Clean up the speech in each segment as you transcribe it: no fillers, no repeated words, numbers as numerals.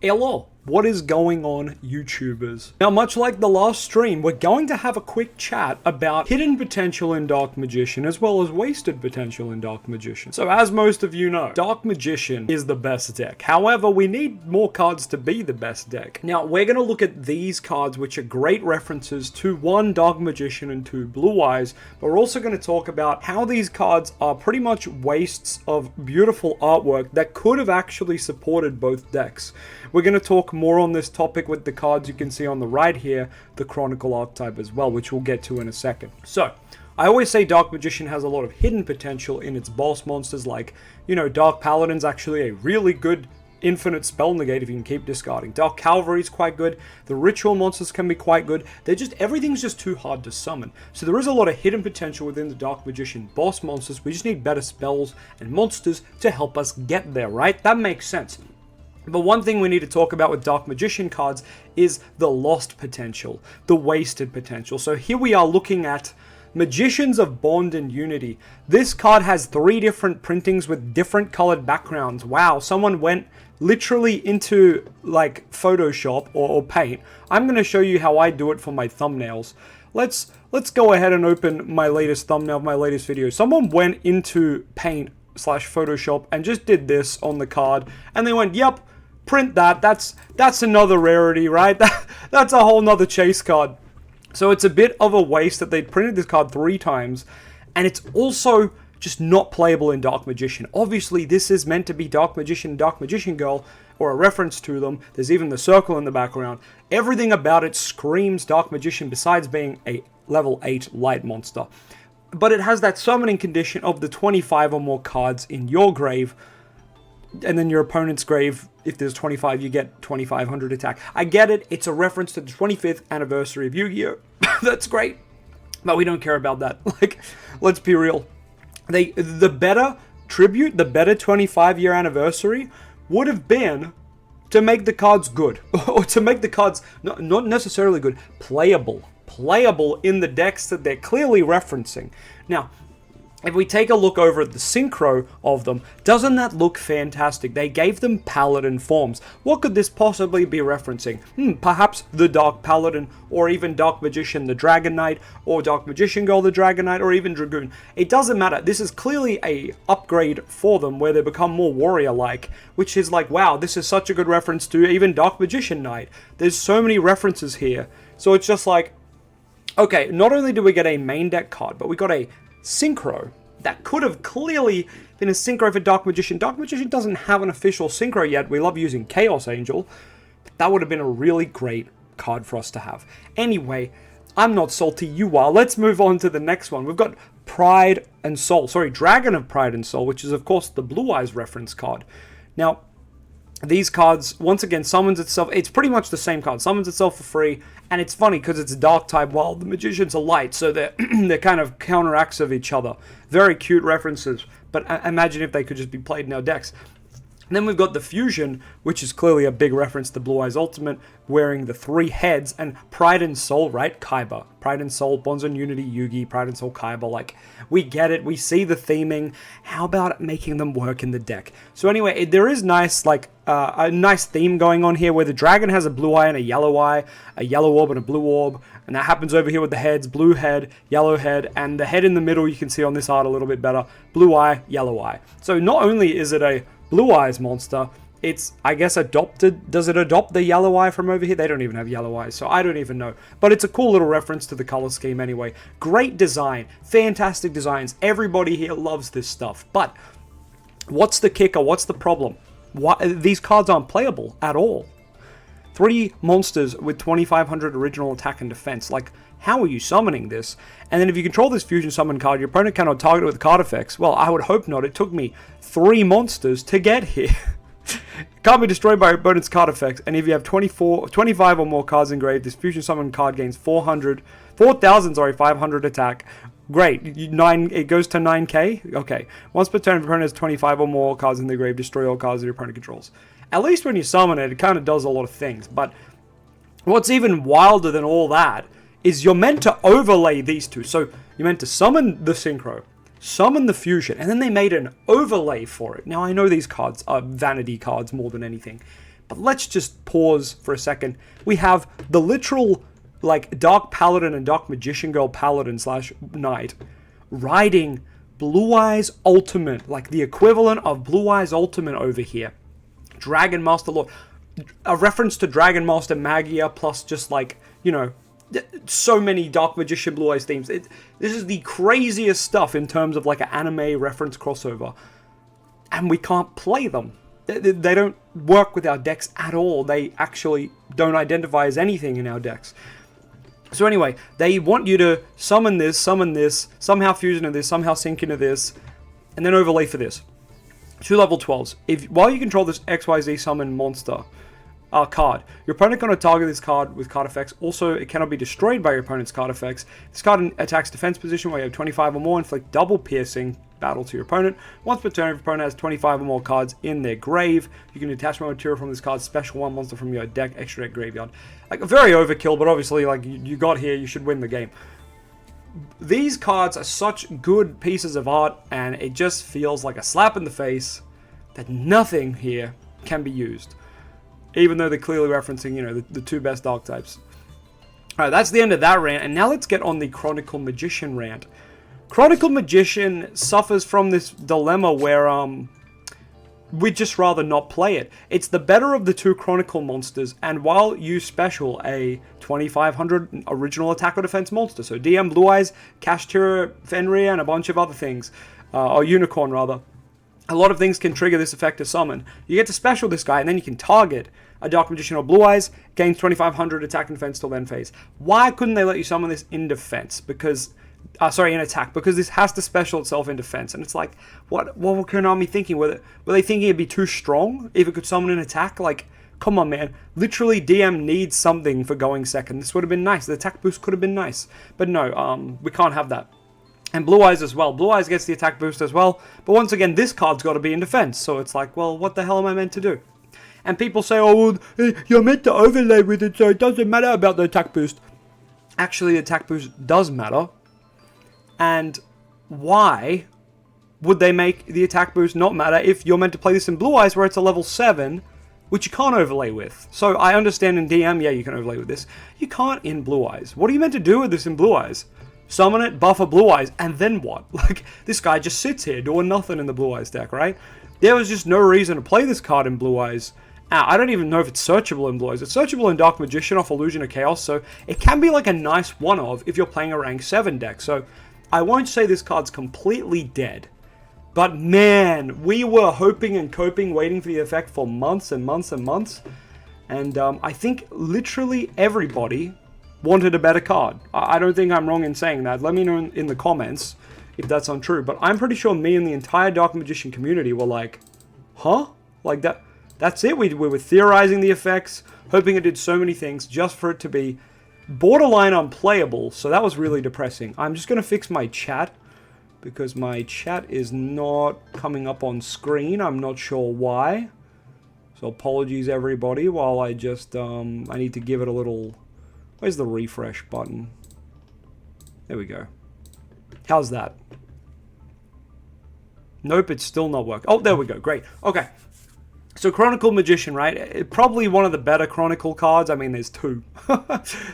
Hello, what is going on, YouTubers? Now, much like the last stream, we're going to have a quick chat about hidden potential in Dark Magician as well as wasted potential in Dark Magician. So as most of you know, Dark Magician is the best deck. However, we need more cards to be the best deck. Now, we're going to look at these cards, which are great references to 1, Dark Magician and 2, Blue Eyes, but we're also going to talk about how these cards are pretty much wastes of beautiful artwork that could have actually supported both decks. We're going to talk more on this topic with the cards you can see on the right here, the Chronicle archetype as well, which we'll get to in a second. So, I always say Dark Magician has a lot of hidden potential in its boss monsters, like, you know, Dark Paladin's actually a really good infinite spell negate if you can keep discarding. Dark Cavalry's quite good. The ritual monsters can be quite good. Everything's just too hard to summon. So there is a lot of hidden potential within the Dark Magician boss monsters. We just need better spells and monsters to help us get there, right? That makes sense. But one thing we need to talk about with Dark Magician cards is the lost potential, the wasted potential. So here we are looking at Magicians of Bond and Unity. This card has 3 different printings with different colored backgrounds. Wow, someone went literally into like Photoshop or Paint. I'm going to show you how I do it for my thumbnails. Let's go ahead and open my latest thumbnail of my latest video. Someone went into Paint/Photoshop and just did this on the card, and they went, yep, print that. That's another rarity, right? That's a whole nother chase card. So it's a bit of a waste that they printed this card 3 times, and it's also just not playable in Dark Magician. Obviously, this is meant to be Dark Magician, Dark Magician Girl, or a reference to them. There's even the circle in the background. Everything about it screams Dark Magician besides being a level 8 light monster. But it has that summoning condition of the 25 or more cards in your grave, and then your opponent's grave, if there's 25, you get 2500 attack. I get it, it's a reference to the 25th anniversary of Yu-Gi-Oh! That's great, but we don't care about that. Like, let's be real. The better tribute, the better 25-year anniversary would have been to make the cards good, or to make the cards not necessarily good, playable in the decks that they're clearly referencing. Now, if we take a look over at the synchro of them, doesn't that look fantastic? They gave them paladin forms. What could this possibly be referencing? Perhaps the Dark Paladin, or even Dark Magician the Dragon Knight, or Dark Magician Girl the Dragon Knight, or even Dragoon. It doesn't matter. This is clearly a upgrade for them where they become more warrior-like, which is like, wow, this is such a good reference to even Dark Magician Knight. There's so many references here. So it's just like, okay, not only do we get a main deck card, but we got a synchro that could have clearly been a synchro for Dark Magician. Dark Magician doesn't have an official synchro yet. We love using Chaos Angel. But that would have been a really great card for us to have. Anyway, I'm not salty, you are. Let's move on to the next one. We've got Pride and Soul. Sorry, Dragon of Pride and Soul, which is of course the Blue Eyes reference card. Now, these cards, once again, summons itself. It's pretty much the same card. Summons itself for free. And it's funny because it's a dark type while the magicians are light. So they're kind of counteracts of each other. Very cute references. But imagine if they could just be played in our decks. And then we've got the Fusion, which is clearly a big reference to Blue Eyes Ultimate, wearing the 3 heads, and Pride and Soul, right? Kaiba. Pride and Soul, Bonds on Unity, Yugi, Pride and Soul, Kaiba. Like, we get it, we see the theming. How about making them work in the deck? So anyway, there is nice, like, a nice theme going on here, where the dragon has a blue eye and a yellow orb and a blue orb, and that happens over here with the heads, blue head, yellow head, and the head in the middle, you can see on this art a little bit better, blue eye, yellow eye. So not only is it a Blue Eyes monster, it's, I guess, adopted. Does it adopt the yellow eye from over here? They don't even have yellow eyes, so I don't even know. But it's a cool little reference to the color scheme anyway. Great design. Fantastic designs. Everybody here loves this stuff. But what's the kicker? What's the problem? These cards aren't playable at all. 3 monsters with 2500 original attack and defense. Like, how are you summoning this? And then if you control this fusion summon card, your opponent cannot target it with card effects. Well, I would hope not. It took me 3 monsters to get here. Can't be destroyed by your opponent's card effects. And if you have 25 or more cards engraved, this fusion summon card gains 4,500 attack. Great. It goes to 9k? Okay. Once per turn, if your opponent has 25 or more cards in the grave, destroy all cards that your opponent controls. At least when you summon it, it kind of does a lot of things. But what's even wilder than all that is you're meant to overlay these two. So you're meant to summon the synchro, summon the fusion, and then they made an overlay for it. Now, I know these cards are vanity cards more than anything, But let's just pause for a second. We have the literal, like, Dark Paladin and Dark Magician Girl Paladin / Knight riding Blue Eyes Ultimate, like the equivalent of Blue Eyes Ultimate over here. Dragon Master Lord. A reference to Dragon Master Magia plus just like, you know, so many Dark Magician Blue Eyes themes. This is the craziest stuff in terms of like an anime reference crossover. And we can't play them. They don't work with our decks at all. They actually don't identify as anything in our decks. So anyway, they want you to summon this, somehow fuse into this, somehow sync into this, and then overlay for this. 2 level 12s. While you control this XYZ summon monster card, your opponent cannot target this card with card effects. Also, it cannot be destroyed by your opponent's card effects. This card attacks defense position where you have 25 or more, inflict double piercing battle to your opponent. Once per turn, if your opponent has 25 or more cards in their grave, you can attach more material from this card's special one monster from your deck, extra deck graveyard. Like, very overkill, but obviously, like, you got here, you should win the game. These cards are such good pieces of art, and it just feels like a slap in the face that nothing here can be used. Even though they're clearly referencing, you know, the 2 best dark types. Alright, that's the end of that rant, and now let's get on the Chronicle Magician rant. Chronicle Magician suffers from this dilemma where, we'd just rather not play it. It's the better of the 2 Chronicle monsters, and while you special a 2500 original attack or defense monster, so DM Blue Eyes, Kashtira, Fenrir, and a bunch of other things, or Unicorn rather, a lot of things can trigger this effect to summon. You get to special this guy, and then you can target a Dark Magician or Blue Eyes, gains 2500 attack and defense till then phase. Why couldn't they let you summon this in defense? Because in attack, because this has to special itself in defense. And it's like, what were Konami thinking? Were they thinking it'd be too strong if it could summon an attack? Like, come on, man. Literally, DM needs something for going second. This would have been nice. The attack boost could have been nice. But no, we can't have that. And Blue Eyes as well. Blue Eyes gets the attack boost as well. But once again, this card's got to be in defense. So it's like, well, what the hell am I meant to do? And people say, oh, well, you're meant to overlay with it, so it doesn't matter about the attack boost. Actually, the attack boost does matter. And why would they make the attack boost not matter if you're meant to play this in Blue Eyes where it's a level 7, which you can't overlay with? So I understand in DM, yeah, you can overlay with this. You can't in Blue Eyes. What are you meant to do with this in Blue Eyes? Summon it, buff a Blue Eyes, and then what? Like, this guy just sits here doing nothing in the Blue Eyes deck, right? There was just no reason to play this card in Blue Eyes. I don't even know if it's searchable in Blue Eyes. It's searchable in Dark Magician off Illusion of Chaos, so it can be like a nice one-of if you're playing a rank 7 deck. So I won't say this card's completely dead, but man, we were hoping and coping, waiting for the effect for months and months and months, and I think literally everybody wanted a better card. I don't think I'm wrong in saying that. Let me know in the comments if that's untrue, but I'm pretty sure me and the entire Dark Magician community were like, huh? Like that's it? We were theorizing the effects, hoping it did so many things just for it to be borderline unplayable, so that was really depressing. I'm just going to fix my chat, because my chat is not coming up on screen. I'm not sure why. So apologies everybody, while I just, I need to give it a little... Where's the refresh button? There we go. How's that? Nope, it's still not working. Oh, there we go. Great. Okay. So Chronicle Magician, right? Probably one of the better Chronicle cards. I mean, there's 2.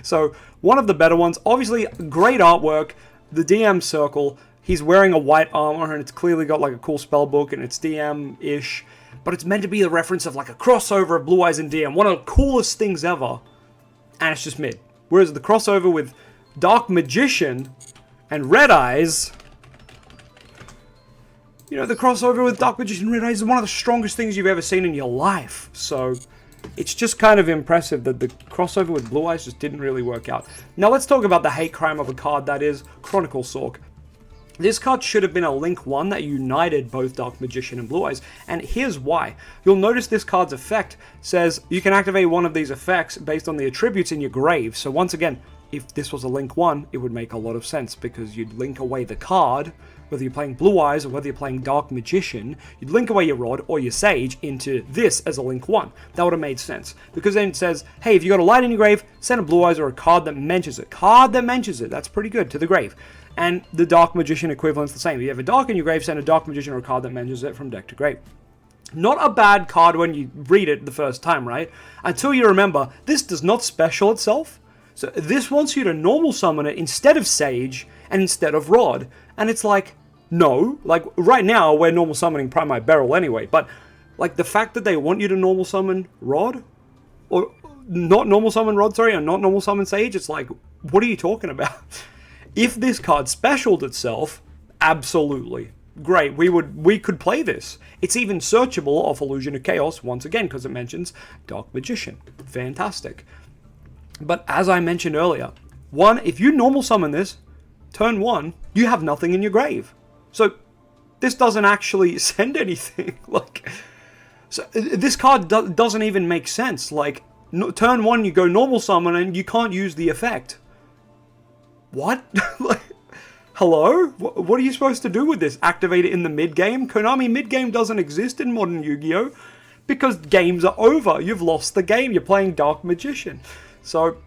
So one of the better ones. Obviously, great artwork. The DM circle. He's wearing a white armor, and it's clearly got like a cool spell book, and it's DM-ish. But it's meant to be the reference of like a crossover of Blue Eyes and DM. One of the coolest things ever. And it's just mid. Whereas the crossover with Dark Magician and Red Eyes... You know, the crossover with Dark Magician and Red Eyes is one of the strongest things you've ever seen in your life. So, it's just kind of impressive that the crossover with Blue Eyes just didn't really work out. Now, let's talk about the hate crime of a card that is Chronicle Sorc. This card should have been a Link 1 that united both Dark Magician and Blue Eyes, and here's why. You'll notice this card's effect says you can activate one of these effects based on the attributes in your grave. So once again, if this was a Link 1, it would make a lot of sense, because you'd link away the card, whether you're playing Blue Eyes or whether you're playing Dark Magician, you'd link away your Rod or your Sage into this as a Link 1. That would have made sense. Because then it says, hey, if you got a light in your grave, send a Blue Eyes or a card that mentions it. Card that mentions it. That's pretty good, to the grave. And the Dark Magician equivalent's the same. If you have a Dark in your grave, send a Dark Magician or a card that mentions it from deck to grave. Not a bad card when you read it the first time, right? Until you remember, this does not special itself. So this wants you to normal summon it instead of Sage and instead of Rod. And it's like, no. Like, right now, we're normal summoning Primite Beryl anyway. But, like, the fact that they want you to normal summon Rod, or not normal summon Rod, sorry, and not normal summon Sage, it's like, what are you talking about? If this card specialed itself, absolutely. Great, we could play this. It's even searchable off Illusion of Chaos, once again, because it mentions Dark Magician. Fantastic. But as I mentioned earlier, if you normal summon this, turn 1, you have nothing in your grave. So this doesn't actually send anything. Like, so this card doesn't even make sense. Like, turn 1, you go normal summon and you can't use the effect. What? Like, hello? What are you supposed to do with this? Activate it in the mid-game? Konami mid-game doesn't exist in modern Yu-Gi-Oh! Because games are over. You've lost the game. You're playing Dark Magician. So,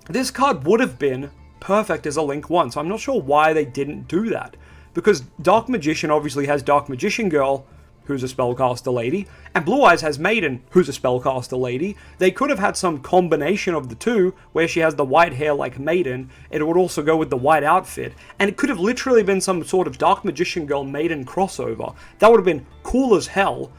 this card would have been perfect as a Link 1. So I'm not sure why they didn't do that. Because Dark Magician obviously has Dark Magician Girl, who's a spellcaster lady, and Blue Eyes has Maiden, who's a spellcaster lady. They could have had some combination of the two, where she has the white hair like Maiden. It would also go with the white outfit, and it could have literally been some sort of Dark Magician Girl Maiden crossover. That would have been cool as hell,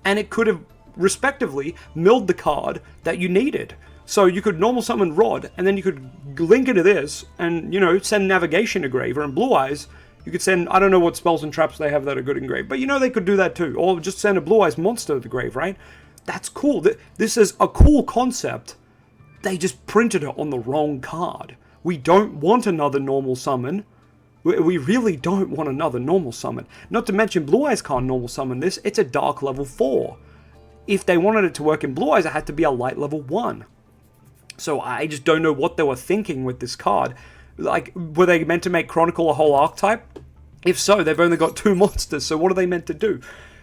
and it could have, respectively, milled the card that you needed. So you could normal summon Rod, and then you could link into this, and, you know, send Navigation to Graver, and Blue Eyes, you could send, I don't know what spells and traps they have that are good in grave, but you know they could do that too. Or just send a Blue Eyes monster to the grave, right? That's cool. This is a cool concept. They just printed it on the wrong card. We don't want another normal summon. We really don't want another normal summon. Not to mention Blue Eyes can't normal summon this. It's a dark level 4. If they wanted it to work in Blue Eyes, it had to be a light level 1. So I just don't know what they were thinking with this card. Like, were they meant to make Chronicle a whole archetype? If so, they've only got 2 monsters, so what are they meant to do?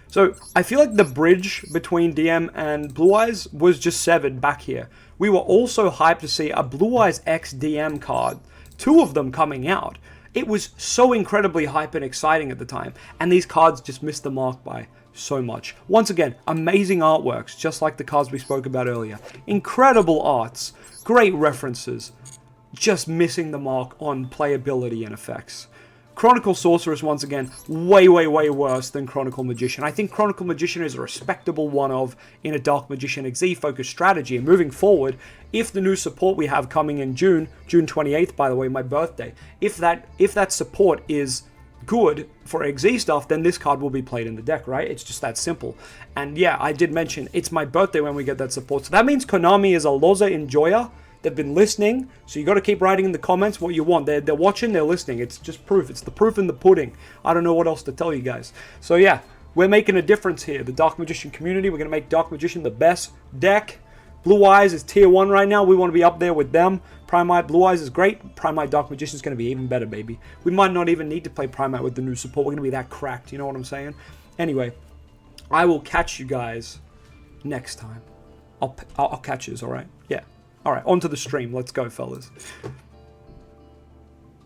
So, I feel like the bridge between DM and Blue Eyes was just severed back here. We were also hyped to see a Blue Eyes X DM card, 2 of them coming out. It was so incredibly hype and exciting at the time, and these cards just missed the mark by so much. Once again, amazing artworks, just like the cards we spoke about earlier. Incredible arts, great references, just missing the mark on playability and effects. Chronicle Sorceress, once again, way worse than Chronicle Magician. I think Chronicle Magician is a respectable one in a Dark Magician XZ-focused strategy. And moving forward, if the new support we have coming in June 28th, by the way, my birthday, if that support is good for XZ stuff, then this card will be played in the deck, right? It's just that simple. And yeah, I did mention, it's my birthday when we get that support. So that means Konami is a LOZA enjoyer. They've been listening, so you got to keep writing in the comments what you want. They're watching, they're listening. It's just proof. It's the proof in the pudding. I don't know what else to tell you guys. So yeah, we're making a difference here. The Dark Magician community, we're going to make Dark Magician the best deck. Blue Eyes is tier 1 right now. We want to be up there with them. Primite Blue Eyes is great. Primite Dark Magician is going to be even better, baby. We might not even need to play Primite with the new support. We're going to be that cracked. You know what I'm saying? Anyway, I will catch you guys next time. I'll catch yous, all right? Yeah. All right, on to the stream. Let's go, fellas.